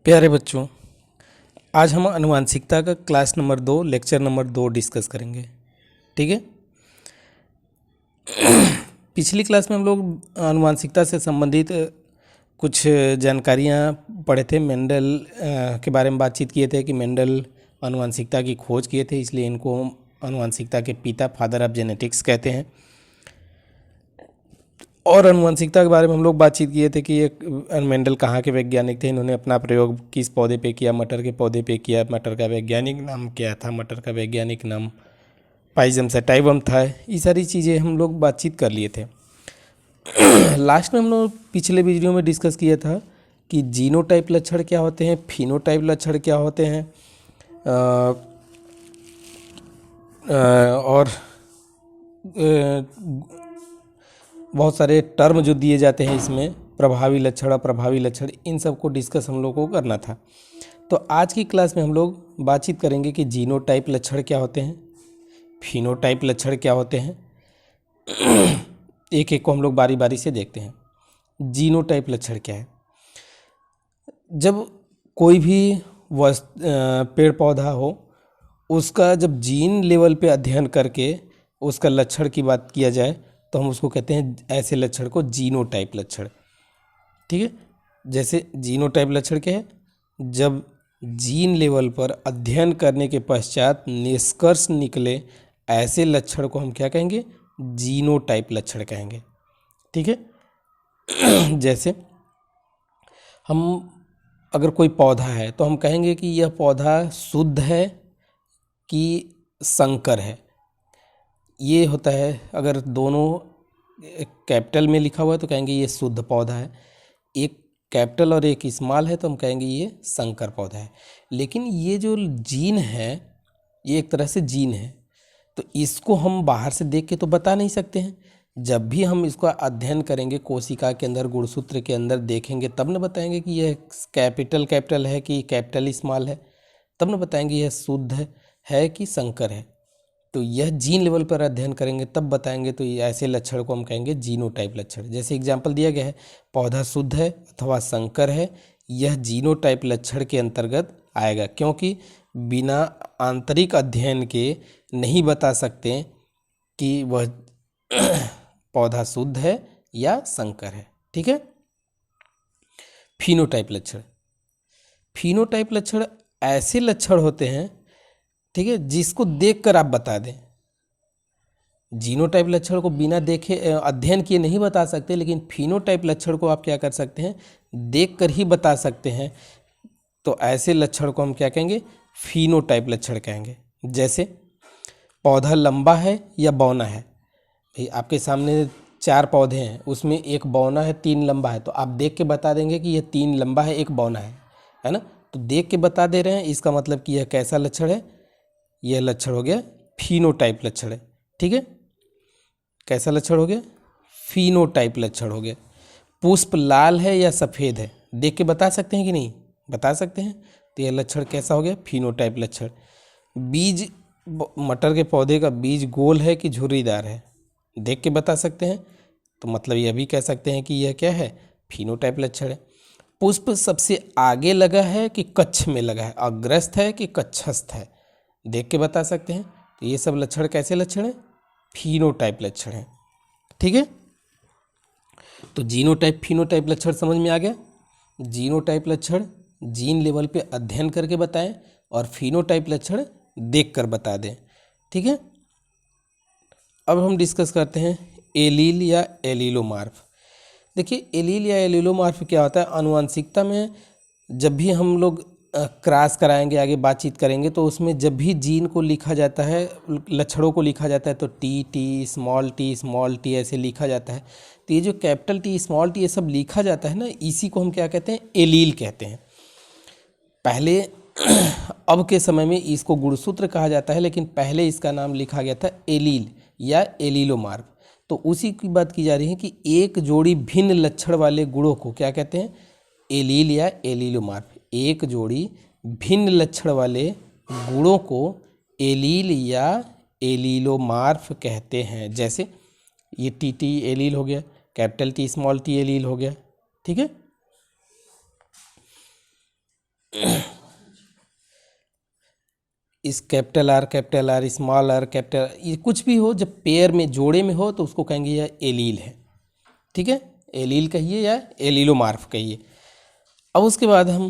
प्यारे बच्चों, आज हम आनुवांशिकता का class number 2 lecture number 2 discuss करेंगे। ठीक है। पिछली क्लास में हम लोग आनुवांशिकता से संबंधित कुछ जानकारियाँ पढ़े थे। मेंडल के बारे में बातचीत किए थे कि मेंडल आनुवांशिकता की खोज किए थे, इसलिए इनको आनुवांशिकता के पिता, फादर ऑफ जेनेटिक्स कहते हैं। और आनुवंशिकता के बारे में हम लोग बातचीत किए थे कि ये मेंडल कहाँ के वैज्ञानिक थे, इन्होंने अपना प्रयोग किस पौधे पे किया, मटर के पौधे पे किया, मटर का वैज्ञानिक नाम क्या था, मटर का वैज्ञानिक नाम पाइजम सैटाइवम था। ये सारी चीज़ें हम लोग बातचीत कर लिए थे। लास्ट में हम लोग पिछले वीडियो में डिस्कस किया था कि जीनोटाइप लक्षण क्या होते हैं, फिनोटाइप लक्षण क्या होते हैं, और बहुत सारे टर्म जो दिए जाते हैं इसमें, प्रभावी लक्षण, अप्रभावी लक्षण, इन सब को डिस्कस हम लोग को करना था। तो आज की क्लास में हम लोग बातचीत करेंगे कि जीनोटाइप लक्षण क्या होते हैं, फिनोटाइप लक्षण क्या होते हैं। एक एक को हम लोग बारी बारी से देखते हैं। जीनोटाइप लक्षण क्या है? जब कोई भी पेड़ पौधा हो, उसका जब जीन लेवल पे अध्ययन करके उसका लक्षण की बात किया जाए तो हम उसको कहते हैं, ऐसे लक्षण को जीनोटाइप लक्षण। ठीक है। जैसे जीनोटाइप लक्षण क्या है? जब जीन लेवल पर अध्ययन करने के पश्चात निष्कर्ष निकले, ऐसे लक्षण को हम क्या कहेंगे? जीनोटाइप लक्षण कहेंगे। ठीक है। जैसे हम अगर कोई पौधा है तो हम कहेंगे कि यह पौधा शुद्ध है कि संकर है। ये होता है, अगर दोनों कैपिटल में लिखा हुआ है तो कहेंगे ये शुद्ध पौधा है, एक कैपिटल और एक स्मॉल है तो हम कहेंगे ये संकर पौधा है। लेकिन ये जो जीन है, ये एक तरह से जीन है, तो इसको हम बाहर से देख के तो बता नहीं सकते हैं। जब भी हम इसको अध्ययन करेंगे, कोशिका के अंदर, गुणसूत्र के अंदर देखेंगे, तब न बताएंगे कि यह कैपिटल है कि कैपिटल स्मॉल है, तब न बताएंगे यह शुद्ध है कि संकर है। तो यह जीन लेवल पर अध्ययन करेंगे तब बताएंगे। तो ये ऐसे लक्षण को हम कहेंगे जीनोटाइप लक्षण। जैसे एग्जाम्पल दिया गया है, पौधा शुद्ध है अथवा संकर है, यह जीनोटाइप लक्षण के अंतर्गत आएगा, क्योंकि बिना आंतरिक अध्ययन के नहीं बता सकते कि वह पौधा शुद्ध है या संकर है। ठीक है। फिनोटाइप लक्षण, फिनोटाइप लक्षण ऐसे लक्षण होते हैं, ठीक है, जिसको देखकर आप बता दें। जीनोटाइप लक्षण को बिना देखे अध्ययन किए नहीं बता सकते, लेकिन फिनोटाइप लक्षण को आप क्या कर सकते हैं? देखकर ही बता सकते हैं। तो ऐसे लक्षण को हम क्या कहेंगे? फिनोटाइप लक्षण कहेंगे। जैसे पौधा लंबा है या बौना है। भाई आपके सामने 4 पौधे हैं, उसमें एक बौना है, 3 लंबा है, तो आप देख के बता देंगे कि यह 3 लंबा है, एक बौना है ना। तो देख के बता दे रहे हैं, इसका मतलब कि यह कैसा लक्षण है? यह लक्षण हो गया फिनोटाइप लक्षण है। ठीक है। कैसा लक्षण हो गया? फिनोटाइप लक्षण हो गया। पुष्प लाल है या सफ़ेद है, देख के बता सकते हैं कि नहीं? बता सकते हैं। तो यह लक्षण कैसा हो गया? फिनोटाइप लक्षण। बीज, मटर के पौधे का बीज गोल है कि झुर्रीदार है, देख के बता सकते हैं। तो मतलब यह भी कह सकते हैं कि यह क्या है? फिनोटाइप लक्षण है। पुष्प सबसे आगे लगा है कि कक्ष में लगा है, अग्रस्थ है कि कक्षस्थ है, देख के बता सकते हैं। तो ये सब लक्षण कैसे लक्षण है? फिनोटाइप लक्षण है। ठीक है। तो जीनोटाइप फिनोटाइप लक्षण समझ में आ गया। जीनोटाइप लक्षण जीन लेवल पे अध्ययन करके बताएं, और फिनोटाइप लक्षण देख कर बता दें। ठीक है। अब हम डिस्कस करते हैं एलील या एलीलोमार्फ। देखिए, एलील या एलीलोमार्फ क्या होता है? आनुवंशिकता में जब भी हम लोग क्रॉस कराएंगे, आगे बातचीत करेंगे, तो उसमें जब भी जीन को लिखा जाता है, लक्षणों को लिखा जाता है, तो टी स्मॉल टी ऐसे लिखा जाता है। तो ये जो कैपिटल टी, स्मॉल टी, ये सब लिखा जाता है ना, इसी को हम क्या कहते हैं? एलील कहते हैं। पहले अब के समय में इसको गुणसूत्र कहा जाता है, लेकिन पहले इसका नाम लिखा गया था एलील या एलीलोमार्फ। तो उसी की बात की जा रही है कि एक जोड़ी भिन्न लक्षण वाले गुणों को क्या कहते हैं? एलील या एलीलोमार्फ। एक जोड़ी भिन्न लक्षण वाले गुणों को एलील या एलीलोमार्फ कहते हैं। जैसे ये टी एलील हो गया, capital T small T allele हो गया। ठीक है। इस capital R, small R, capital, ये कुछ भी हो, जब पेयर में जोड़े में हो तो उसको कहेंगे यह एलील है। ठीक है, एलील कहिए या एलीलोमार्फ कहिए। अब उसके बाद हम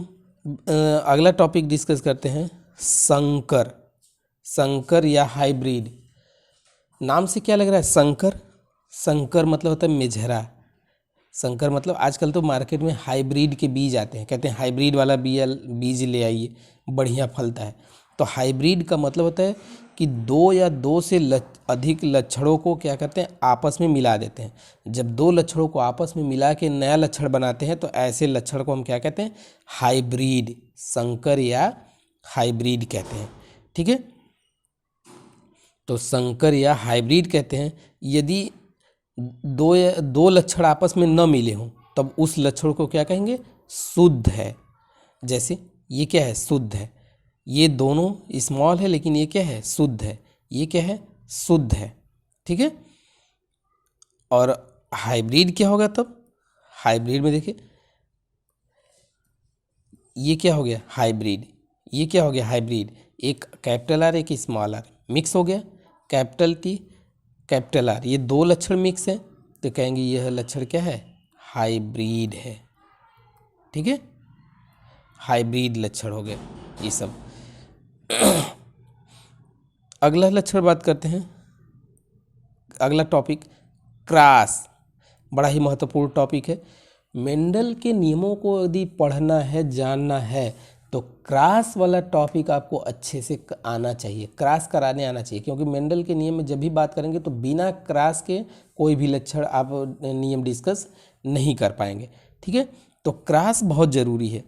अगला टॉपिक डिस्कस करते हैं, संकर। संकर या हाइब्रिड। नाम से क्या लग रहा है, संकर। संकर मतलब होता है मेझरा। संकर मतलब आजकल तो मार्केट में हाइब्रिड के बीज आते हैं, कहते हैं हाइब्रिड वाला बीज ले आइए, बढ़िया फलता है। तो हाइब्रिड का मतलब होता है कि दो या दो से अधिक लक्षणों को क्या करते हैं, आपस में मिला देते हैं। जब दो लक्षणों को आपस में मिला के नया लक्षण बनाते हैं तो ऐसे लक्षण को हम क्या कहते हैं, हाइब्रिड, संकर या हाइब्रिड कहते हैं। ठीक है, तो संकर या हाइब्रिड कहते हैं यदि दो लक्षण आपस में न मिले हों तब उस लक्षण को क्या कहेंगे, शुद्ध है। जैसे ये क्या है, शुद्ध है। ये दोनों स्मॉल है लेकिन ये क्या है, शुद्ध है। ये क्या है, शुद्ध है। ठीक है, और हाइब्रिड क्या होगा तब, हाइब्रिड में देखिए ये क्या हो गया, हाइब्रिड। ये क्या हो गया, हाइब्रिड। एक कैपिटल आर एक स्मॉल आर मिक्स हो गया, कैपिटल टी कैपिटल आर, ये दो लक्षण मिक्स हैं तो कहेंगे यह लक्षण क्या है, हाइब्रिड है। ठीक है, हाइब्रिड लक्षण हो गए ये सब। अगला लक्षण बात करते हैं, अगला टॉपिक क्रॉस। बड़ा ही महत्वपूर्ण टॉपिक है। मेंडल के नियमों को यदि पढ़ना है, जानना है तो क्रॉस वाला टॉपिक आपको अच्छे से आना चाहिए, क्रॉस कराने आना चाहिए। क्योंकि मेंडल के नियम में जब भी बात करेंगे तो बिना क्रॉस के कोई भी लक्षण आप नियम डिस्कस नहीं कर पाएंगे। ठीक है, तो क्रॉस बहुत ज़रूरी है।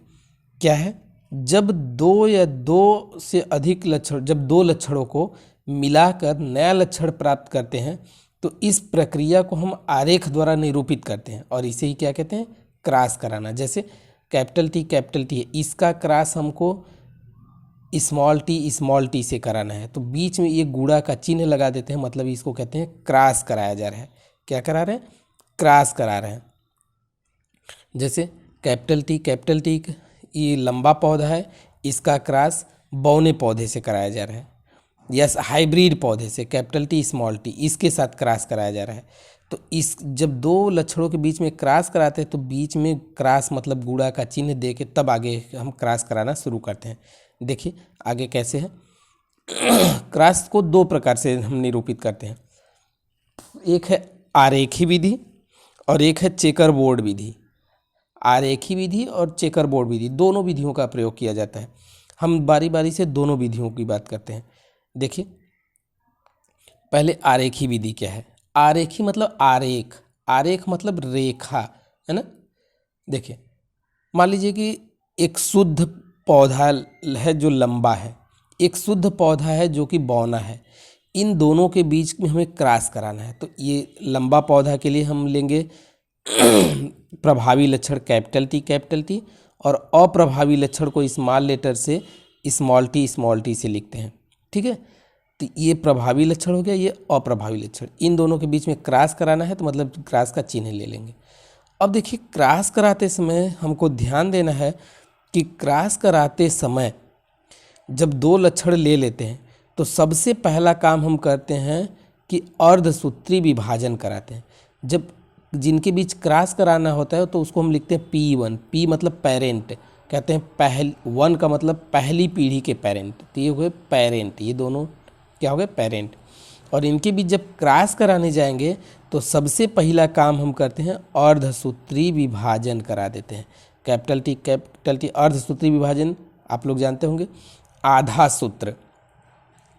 क्या है, जब दो या दो से अधिक लक्षण, जब दो लक्षणों को मिलाकर नया लक्षण प्राप्त करते हैं तो इस प्रक्रिया को हम आरेख द्वारा निरूपित करते हैं और इसे ही क्या कहते हैं, क्रॉस कराना। जैसे कैपिटल टी है, इसका क्रॉस हमको स्मॉल टी से कराना है तो बीच में ये गुणा का चिन्ह लगा देते हैं, मतलब इसको कहते हैं क्रॉस कराया जा रहा है। क्या करा रहे हैं, क्रॉस करा रहे हैं। जैसे कैपिटल टी ये लंबा पौधा है, इसका क्रॉस बौने पौधे से कराया जा रहा है। यस, हाइब्रिड पौधे से कैपिटल टी स्मॉल टी इसके साथ क्रॉस कराया जा रहा है। तो इस जब दो लक्षणों के बीच में क्रॉस कराते हैं तो बीच में क्रॉस मतलब गुणा का चिन्ह दे के तब आगे हम क्रॉस कराना शुरू करते हैं। देखिए आगे कैसे है। क्रॉस को दो प्रकार से हम निरूपित करते हैं, एक है आरेखी विधि और एक है चेकर बोर्ड विधि। आरेखी विधि और चेकर बोर्ड विधि, दोनों विधियों का प्रयोग किया जाता है। हम बारी बारी से दोनों विधियों की बात करते हैं। देखिए पहले आरेखी विधि क्या है। आरेखी मतलब आरेख, आरेख मतलब रेखा, है ना। देखिए मान लीजिए कि एक शुद्ध पौधा है जो लंबा है, एक शुद्ध पौधा है जो कि बौना है। इन दोनों के बीच में हमें क्रॉस कराना है तो ये लंबा पौधा के लिए हम लेंगे प्रभावी लक्षण कैपिटल टी और अप्रभावी लक्षण को स्मॉल लेटर से स्मॉल टी से लिखते हैं। ठीक है, तो ये प्रभावी लक्षण हो गया, ये अप्रभावी लक्षण। इन दोनों के बीच में क्रॉस कराना है तो मतलब क्रॉस का चिन्ह ले लेंगे। अब देखिए क्रॉस कराते समय हमको ध्यान देना है कि क्रॉस कराते समय जब दो लक्षण ले लेते हैं तो सबसे पहला काम हम करते हैं कि अर्धसूत्री विभाजन कराते हैं। जब जिनके बीच क्रॉस कराना होता है तो उसको हम लिखते हैं P1। P मतलब पेरेंट, कहते हैं वन का मतलब पहली पीढ़ी के पेरेंट, तो ये हुए पेरेंट, ये दोनों क्या हो गए, पेरेंट। और इनके बीच जब क्रॉस कराने जाएंगे तो सबसे पहला काम हम करते हैं अर्धसूत्री विभाजन करा देते हैं। कैपिटल टी अर्धसूत्री विभाजन आप लोग जानते होंगे, आधा सूत्र।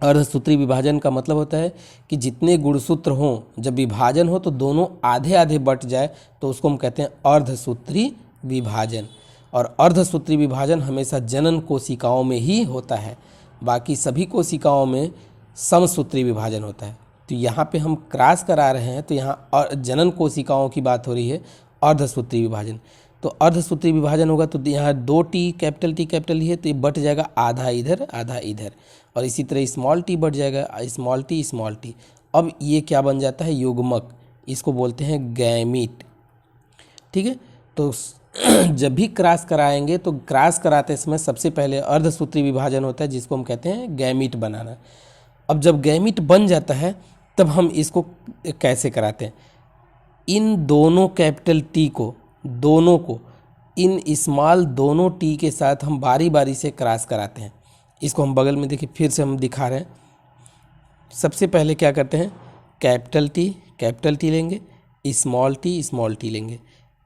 अर्धसूत्री विभाजन का मतलब होता है कि जितने गुणसूत्र हों जब विभाजन हो तो दोनों आधे आधे बट जाए तो उसको हम कहते हैं अर्धसूत्री विभाजन। और अर्धसूत्री विभाजन हमेशा जनन कोशिकाओं में ही होता है, बाकी सभी कोशिकाओं में समसूत्री विभाजन होता है। तो यहाँ पे हम क्रॉस करा रहे हैं तो यहाँ जनन कोशिकाओं की बात हो रही है, अर्धसूत्री विभाजन। तो अर्धसूत्री विभाजन होगा तो यहाँ दो टी कैपिटल ही है तो ये बट जाएगा आधा इधर आधा इधर, और इसी तरह स्मॉल टी बट जाएगा स्मॉल टी। अब ये क्या बन जाता है, युग्मक, इसको बोलते हैं गैमीट। ठीक है, तो जब भी क्रॉस कराएंगे तो क्रॉस कराते समय सबसे पहले अर्धसूत्री विभाजन होता है, जिसको हम कहते हैं गैमीट बनाना। अब जब गैमीट बन जाता है तब हम इसको कैसे कराते हैं, इन दोनों कैपिटल टी को, दोनों को इन स्मॉल दोनों टी के साथ हम बारी बारी से क्रॉस कराते हैं। इसको हम बगल में देखिए, फिर से हम दिखा रहे हैं। सबसे पहले क्या करते हैं, कैपिटल टी लेंगे, स्मॉल टी लेंगे,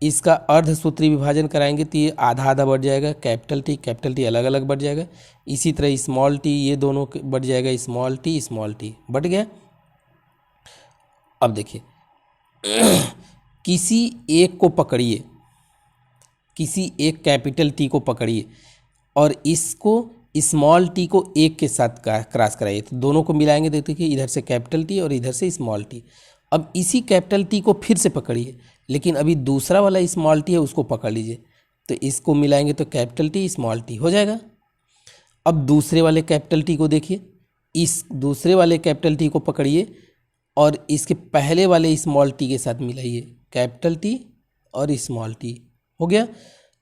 इसका अर्धसूत्री विभाजन कराएंगे तो ये आधा आधा बढ़ जाएगा, कैपिटल टी अलग अलग बढ़ जाएगा। इसी तरह स्मॉल टी, ये दोनों बढ़ जाएगा, स्मॉल टी बढ़ गया। अब देखिए किसी एक को पकड़िए, किसी एक कैपिटल टी को पकड़िए और इसको स्मॉल टी को एक के साथ क्रॉस कराइए, तो दोनों को मिलाएंगे तो देखिए इधर से कैपिटल टी और इधर से स्मॉल टी। अब इसी कैपिटल टी को फिर से पकड़िए, लेकिन अभी दूसरा वाला स्मॉल टी है उसको पकड़ लीजिए, तो इसको मिलाएंगे तो कैपिटल टी स्मॉल टी हो जाएगा। अब दूसरे वाले कैपिटल टी को देखिए, इस दूसरे वाले कैपिटल टी को पकड़िए और इसके पहले वाले स्मॉल टी के साथ मिलाइए, कैपिटल टी और स्मॉल टी हो गया।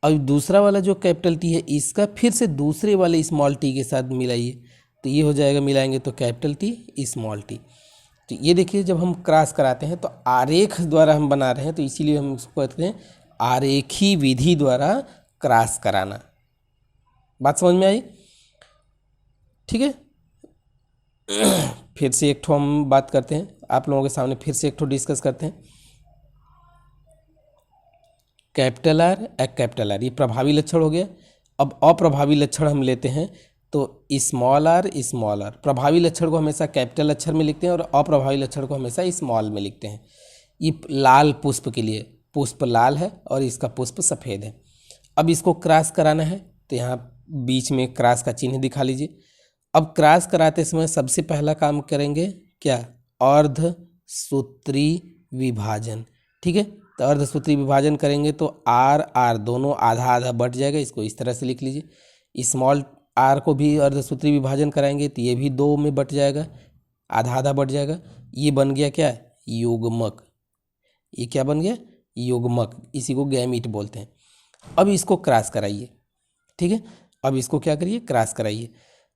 अब दूसरा वाला जो कैपिटल टी है इसका फिर से दूसरे वाले स्मॉल टी के साथ मिलाइए, तो ये हो जाएगा, मिलाएंगे तो कैपिटल टी स्मॉल टी। तो ये देखिए जब हम क्रॉस कराते हैं तो आरेख द्वारा हम बना रहे हैं, तो इसीलिए हम इसको कहते हैं आरेखी विधि द्वारा क्रॉस कराना। बात समझ में आई? ठीक है। फिर से एक ठो हम बात करते हैं, आप लोगों के सामने फिर से एक ठो डिस्कस करते हैं। कैपिटल आर ये प्रभावी लक्षण हो गया। अब अप्रभावी लक्षण हम लेते हैं, तो स्मॉल आर, प्रभावी लक्षण को हमेशा कैपिटल अक्षर में लिखते हैं और अप्रभावी लक्षण को हमेशा स्मॉल में लिखते हैं। ये लाल पुष्प के लिए, पुष्प लाल है और इसका पुष्प सफ़ेद है। अब इसको क्रॉस कराना है तो यहाँ बीच में क्रॉस का चिन्ह दिखा लीजिए। अब क्रॉस कराते समय सबसे पहला काम करेंगे क्या, अर्धसूत्री विभाजन। ठीक है, तो अर्धसूत्री विभाजन करेंगे तो आर दोनों आधा आधा बढ़ जाएगा, इसको इस तरह से लिख लीजिए। स्मॉल आर को भी अर्धसूत्री विभाजन कराएंगे तो ये भी दो में बट जाएगा, आधा आधा बढ़ जाएगा। ये बन गया क्या, युग्मक। ये क्या बन गया, युग्मक, इसी को गैमीट बोलते हैं। अब इसको क्रॉस कराइए। ठीक है, अब इसको क्या करिए, क्रॉस कराइए।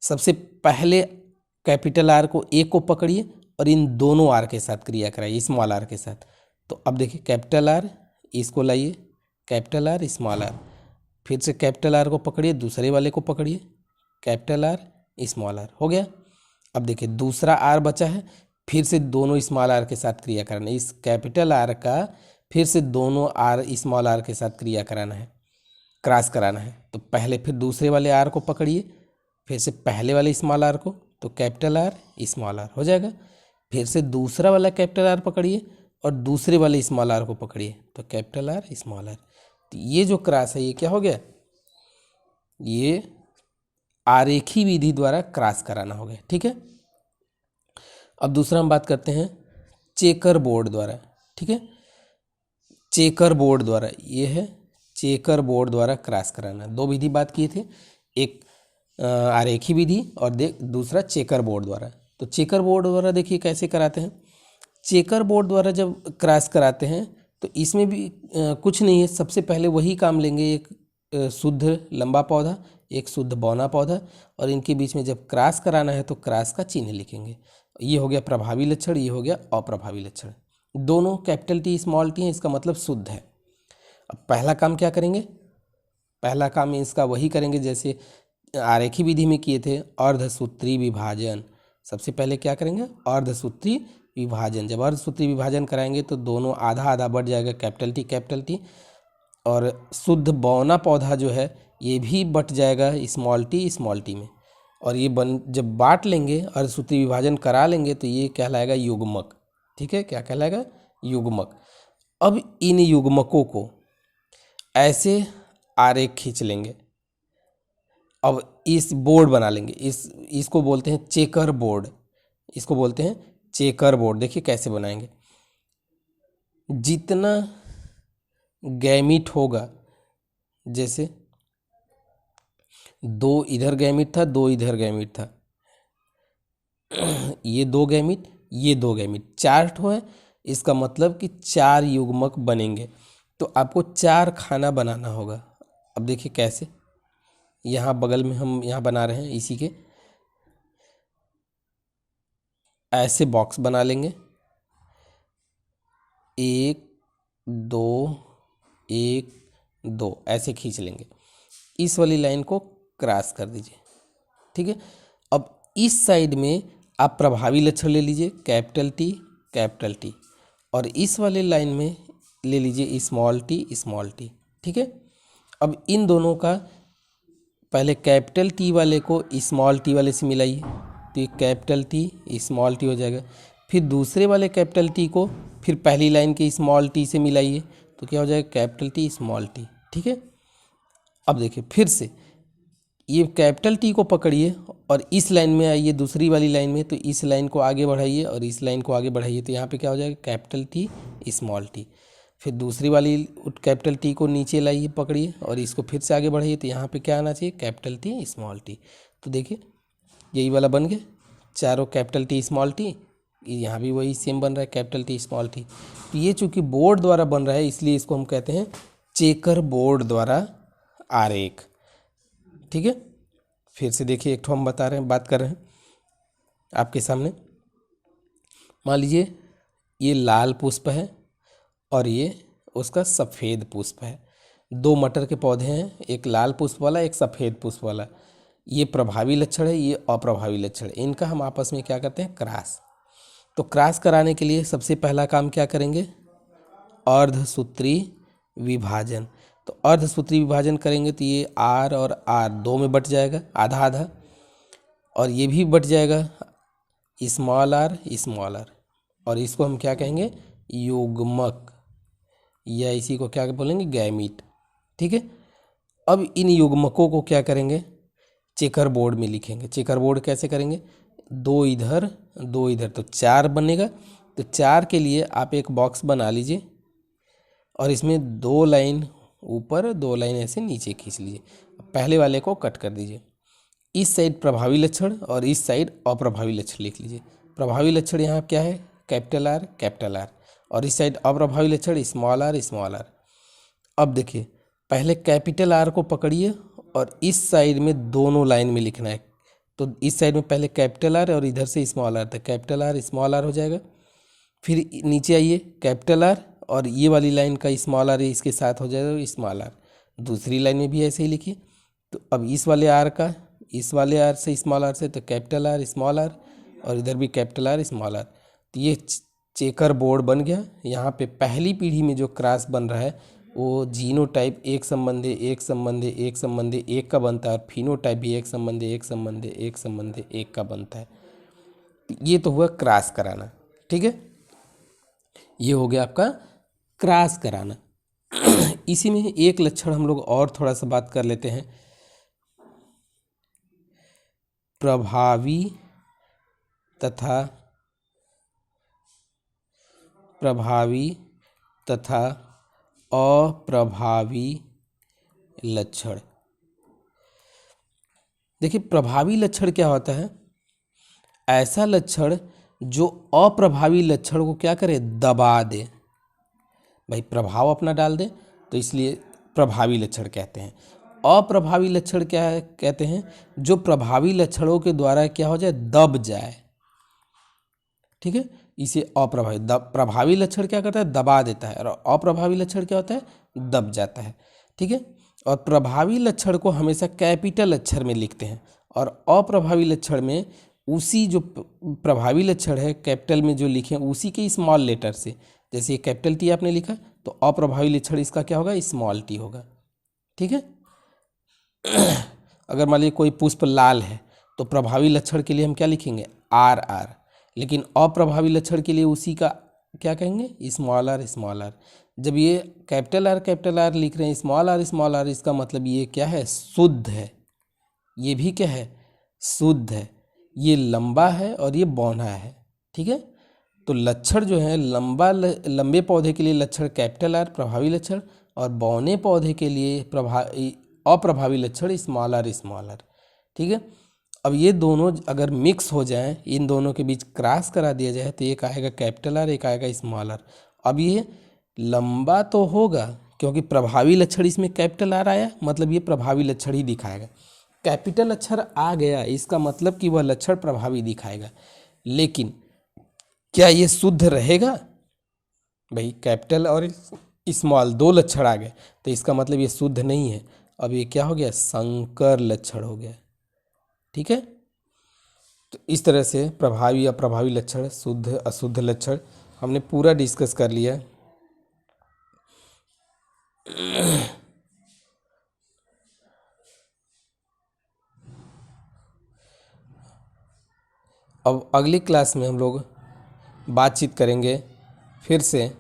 सबसे पहले कैपिटल आर को एक को पकड़िए और इन दोनों आर के साथ क्रिया कराइए, स्मॉल आर के साथ। तो अब देखिए कैपिटल आर, इसको लाइए, कैपिटल आर स्मॉल आर, फिर से कैपिटल आर को पकड़िए, दूसरे वाले को पकड़िए, कैपिटल आर स्मॉल आर हो गया। अब देखिए दूसरा आर बचा है, फिर से दोनों स्मॉल आर के साथ क्रिया कराना है। इस कैपिटल आर का फिर से दोनों आर स्मॉल आर के साथ क्रिया कराना है, क्रॉस कराना है। तो पहले फिर दूसरे वाले आर को पकड़िए, फिर से पहले वाले स्मॉल आर को, तो कैपिटल आर स्मॉल आर हो जाएगा। फिर से दूसरा वाला कैपिटल आर पकड़िए और दूसरे वाले स्मॉल आर को पकड़िए, तो कैपिटल आर स्मॉल आर। तो ये जो क्रॉस है ये क्या हो गया, ये आरेखी विधि द्वारा क्रॉस कराना हो गया। ठीक है, अब दूसरा हम बात करते हैं चेकर बोर्ड द्वारा। ठीक है, चेकर बोर्ड द्वारा, ये है चेकर बोर्ड द्वारा क्रॉस कराना। दो विधि बात किए थे, एक आरेखी विधि और दूसरा चेकर बोर्ड द्वारा। तो चेकर बोर्ड द्वारा देखिए कैसे कराते हैं। चेकर बोर्ड द्वारा जब क्रॉस कराते हैं तो इसमें भी कुछ नहीं है, सबसे पहले वही काम लेंगे, एक शुद्ध लंबा पौधा, एक शुद्ध बौना पौधा, और इनके बीच में जब क्रॉस कराना है तो क्रॉस का चिन्ह लिखेंगे। ये हो गया प्रभावी लक्षण, ये हो गया अप्रभावी लक्षण। दोनों कैपिटल टी स्मॉल टी है, इसका मतलब शुद्ध है। अब पहला काम क्या करेंगे, पहला काम इसका वही करेंगे जैसे आरेखी विधि में किए थे, अर्धसूत्री विभाजन। सबसे पहले क्या करेंगे, अर्धसूत्री विभाजन। जब अर्धसूत्री विभाजन कराएंगे तो दोनों आधा आधा बढ़ जाएगा, कैपिटल टी, और शुद्ध बौना पौधा जो है ये भी बट जाएगा स्मॉल टी में। और ये जब बांट लेंगे, अर्धसूत्री विभाजन करा लेंगे, तो ये कहलाएगा युग्मक। ठीक है, क्या कहलाएगा, युग्मक। अब इन युग्मकों को ऐसे आरेख खींच लेंगे, अब इस बोर्ड बना लेंगे, इसको बोलते हैं चेकर बोर्ड, इसको बोलते हैं चेकर बोर्ड। देखिए कैसे बनाएंगे, जितना गैमीट होगा, जैसे दो इधर गैमीट था, दो इधर गैमीट था, ये दो गैमीट, ये दो गैमीट, चार ठो है, इसका मतलब कि चार युग्मक बनेंगे। तो आपको 4 खाना बनाना होगा। अब देखिए कैसे, यहाँ बगल में हम यहाँ बना रहे हैं, इसी के ऐसे बॉक्स बना लेंगे, 1 2 1 2 ऐसे खींच लेंगे, इस वाली लाइन को क्रॉस कर दीजिए। ठीक है, अब इस साइड में आप प्रभावी लक्षण ले लीजिए, कैपिटल टी, और इस वाले लाइन में ले लीजिए स्मॉल टी। ठीक है, अब इन दोनों का पहले कैपिटल टी वाले को स्मॉल टी वाले से मिलाइए, तो ये कैपिटल टी स्मॉल टी हो जाएगा। फिर दूसरे वाले कैपिटल टी को फिर पहली लाइन के स्मॉल टी से मिलाइए, तो क्या हो जाएगा, कैपिटल टी स्मॉल टी। ठीक है, अब देखिए फिर से ये कैपिटल टी को पकड़िए और इस लाइन में आइए, दूसरी वाली लाइन में, तो इस लाइन को आगे बढ़ाइए और इस लाइन को आगे बढ़ाइए, तो यहाँ पे क्या हो जाएगा, कैपिटल टी स्मॉल टी। फिर दूसरी वाली कैपिटल टी को नीचे लाइए, पकड़िए और इसको फिर से आगे बढ़ाइए, तो यहाँ पे क्या आना चाहिए, कैपिटल टी स्मॉल टी। तो देखिए यही वाला बन गया, चारों कैपिटल टी स्मॉल टी, यहाँ भी वही सेम बन रहा है, कैपिटल टी स्मॉल टी। तो ये चूँकि बोर्ड द्वारा बन रहा है, इसलिए इसको हम कहते हैं चेकर बोर्ड द्वारा आरेख। ठीक है, फिर से देखिए, एक ठो हम बात कर रहे हैं आपके सामने। मान लीजिए ये लाल पुष्प है और ये उसका सफ़ेद पुष्प है, 2 मटर के पौधे हैं, एक लाल पुष्प वाला, एक सफ़ेद पुष्प वाला। ये प्रभावी लक्षण है, ये अप्रभावी लक्षण है, इनका हम आपस में क्या करते हैं, क्रॉस। तो क्रॉस कराने के लिए सबसे पहला काम क्या करेंगे, अर्धसूत्री विभाजन। तो अर्धसूत्री विभाजन करेंगे तो ये R और R 2 में बट जाएगा, आधा आधा, और ये भी बट जाएगा स्मॉल r, और इसको हम क्या कहेंगे, युग्मक, या इसी को क्या बोलेंगे, गैमीट। ठीक है, अब इन युग्मकों को क्या करेंगे, चेकर बोर्ड में लिखेंगे। चेकर बोर्ड कैसे करेंगे, 2 इधर 2 इधर, तो 4 बनेगा। तो 4 के लिए आप एक बॉक्स बना लीजिए और इसमें 2 लाइन ऊपर 2 लाइन ऐसे नीचे खींच लीजिए, पहले वाले को कट कर दीजिए। इस साइड प्रभावी लक्षण और इस साइड अप्रभावी लक्षण लिख लीजिए। प्रभावी लक्षण यहाँ क्या है, कैपिटल आर, और इस साइड अप्रभावी लक्षण स्मॉल आर। अब देखिए पहले कैपिटल आर को पकड़िए और इस साइड में दोनों लाइन में लिखना है। तो इस साइड में पहले कैपिटल आर और इधर से स्मॉल आर, तो कैपिटल आर स्मॉल आर हो जाएगा। फिर नीचे आइए, कैपिटल आर और ये वाली लाइन का स्मॉल आर इसके साथ हो जाएगा स्मॉल आर। दूसरी लाइन में भी ऐसे ही लिखिए। तो अब इस वाले आर का इस वाले आर से स्मॉल आर से, तो कैपिटल आर स्मॉल आर, और इधर भी कैपिटल आर स्मॉल आर। तो ये चेकर बोर्ड बन गया। यहाँ पे पहली पीढ़ी में जो क्रॉस बन रहा है वो जीनोटाइप एक संबंधी एक का बनता है, और फिनोटाइप भी एक संबंधी एक का बनता है। ये तो हुआ क्रॉस कराना। ठीक है, ये हो गया आपका क्रॉस कराना। इसी में एक लक्षण हम लोग और थोड़ा सा बात कर लेते हैं, प्रभावी तथा अप्रभावी लक्षण। देखिए प्रभावी लक्षण क्या होता है, ऐसा लक्षण जो अप्रभावी लक्षण को क्या करे, दबा दे। भाई प्रभाव अपना डाल दे, तो इसलिए प्रभावी लक्षण कहते हैं। अप्रभावी लक्षण क्या है, कहते हैं जो प्रभावी लक्षणों के द्वारा क्या हो जाए, दब जाए। ठीक है, इसे अप्रभावी। प्रभावी लक्षण क्या करता है, दबा देता है, और अप्रभावी लक्षण क्या होता है, दब जाता है। ठीक है, और प्रभावी लक्षण को हमेशा कैपिटल अक्षर में लिखते हैं, और अप्रभावी लक्षण में उसी जो प्रभावी लक्षण है कैपिटल में जो लिखे उसी के स्मॉल लेटर से। जैसे ये कैपिटल टी आपने लिखा, तो अप्रभावी लक्षण इसका क्या होगा, स्मॉल टी होगा। ठीक है, अगर मान लीजिए कोई पुष्प लाल है तो प्रभावी लक्षण के लिए हम क्या लिखेंगे, आर। लेकिन अप्रभावी लक्षण के लिए उसी का क्या कहेंगे, स्मॉल आर। जब ये कैपिटल आर लिख रहे हैं स्मॉल आर, इसका मतलब ये क्या है, शुद्ध है। ये भी क्या है, शुद्ध है। ये लंबा है और ये बौना है। ठीक है, तो लक्षण जो है लंबे पौधे के लिए लक्षण कैपिटल आर प्रभावी लक्षण, और बौने पौधे के लिए अप्रभावी लक्षण स्मॉल आर। ठीक है, अब ये दोनों अगर मिक्स हो जाएं, इन दोनों के बीच क्रॉस करा दिया जाए, तो एक आएगा कैपिटल आर, एक आएगा स्मॉल आर। अब ये लंबा तो होगा क्योंकि प्रभावी लक्षण इसमें कैपिटल आ रहा है, मतलब ये प्रभावी लक्षण ही दिखाएगा। कैपिटल अक्षर आ गया इसका मतलब कि वह लक्षण प्रभावी दिखाएगा। लेकिन क्या ये शुद्ध रहेगा? भाई कैपिटल और स्मॉल दो लक्षण आ गए तो इसका मतलब ये शुद्ध नहीं है। अब ये क्या हो गया? संकर लक्षण हो गया। ठीक है, तो इस तरह से प्रभावी अप्रभावी लक्षण, शुद्ध अशुद्ध लक्षण हमने पूरा डिस्कस कर लिया। अब अगली क्लास में हम लोग बातचीत करेंगे फिर से